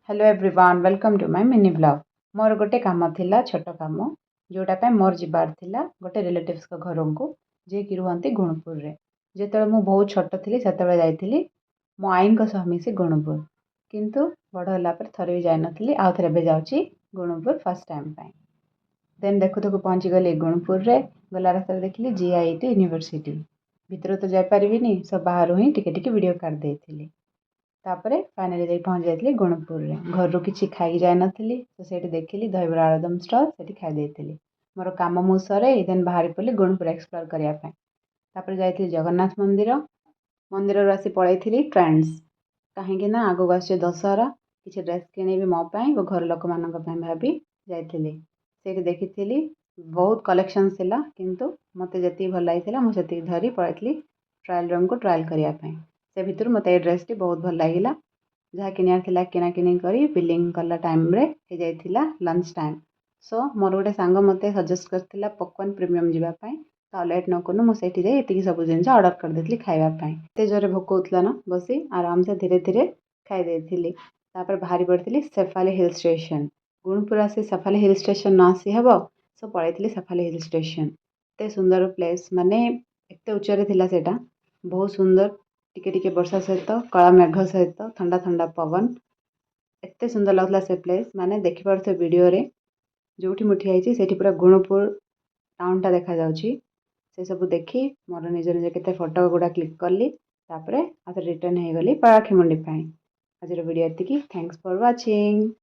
Hello everyone welcome to my mini blog. मोर गोटे काम थिला छोट काम जोटा पे मोर जिबार थिला गोटे रिलेटिव्स को घर को जे कि रुहंती गुणपुर रे। जेतबे मु बहुत छोट थिली सेतबे जाइथिली मो आईन को सह मिसी गुणपुर, किंतु बड़ होला पर थरे भी जाय नथिली आ थरे बे जाउची गुणपुर फर्स्ट टाइम पय। देन देखु देखु पहुंची गली गुणपुर रे। गला रास्ता देखली जीआईटी यूनिवर्सिटी भीतर तो जाय परिबिनी सब बाहर ही टिके टिके वीडियो काट देथिली। तापरे फाइनली जाई पहुंच जाइली गुणपुर रे। घर किसी खाई जाए नथिली तो सेठी देखिली दहीबरा आलुदम स्टॉल सेठी खाई देथिली। मोर काम मु सरे देन बाहरी पली गुणपुर एक्सप्लोर करिया पे। तापरे जाइथिली जगन्नाथ मंदिर। मंदिर रो आसी पळैथिली ट्रेंड्स कहीं ना आगो आसे दशहरा किसी ड्रेस किनेबी मो पई वो घर लोक मानक पई भाबी जाइथिली। सेठी देखिथिली बहुत कलेक्शंस थिला, किंतु मते जति भल लागिथिला मु सेति धरी पळैथिली ट्रायल रूम को ट्रायल करिया पे। से भितर मते ए ड्रेस टी बहुत भल लगिला। जहाँ किनियार थिला किनाकिनी करी बिलिंग कला टाइम रे हे जाइथिला लंच टाइम। सो मोर गोटे सांग मते सजेस्ट करथिला पॉपकॉर्न प्रीमियम जिबा पई। तो लेट न कनु मु सेठी जाई एतिकी सब जिनिस ऑर्डर कर देथिली खाइबा पई। एते जोरे भोक होतला न बसी आराम से धीरे धीरे खाई देथिली। तापर बाहरी पड़थिली सेफाली हिल स्टेशन। गुणपुर आसी सेफाली हिल स्टेशन न आसी हबो सो पळैथिली सेफाली हिल स्टेशन। एते सुंदर प्लेस माने एते उच्चरे थिला सेटा बहुत सुंदर। टिके टिके वर्षा सहित कला मेघ सहित ठंडा ठंडा पवन एते सुंदर लगला से प्लेस माने देखि पारथे वीडियो रे। जोठी मुठी आइछि सेठी पूरा गुणपुर टाउन टा देखा जाउछि। से सब देखि मोर निज निज केते फोटो गुडा क्लिक करली। तापरे आते रिटर्न हे गली पाराखीमुंडी पई। आजर वीडियो एतिकी। Thanks for watching.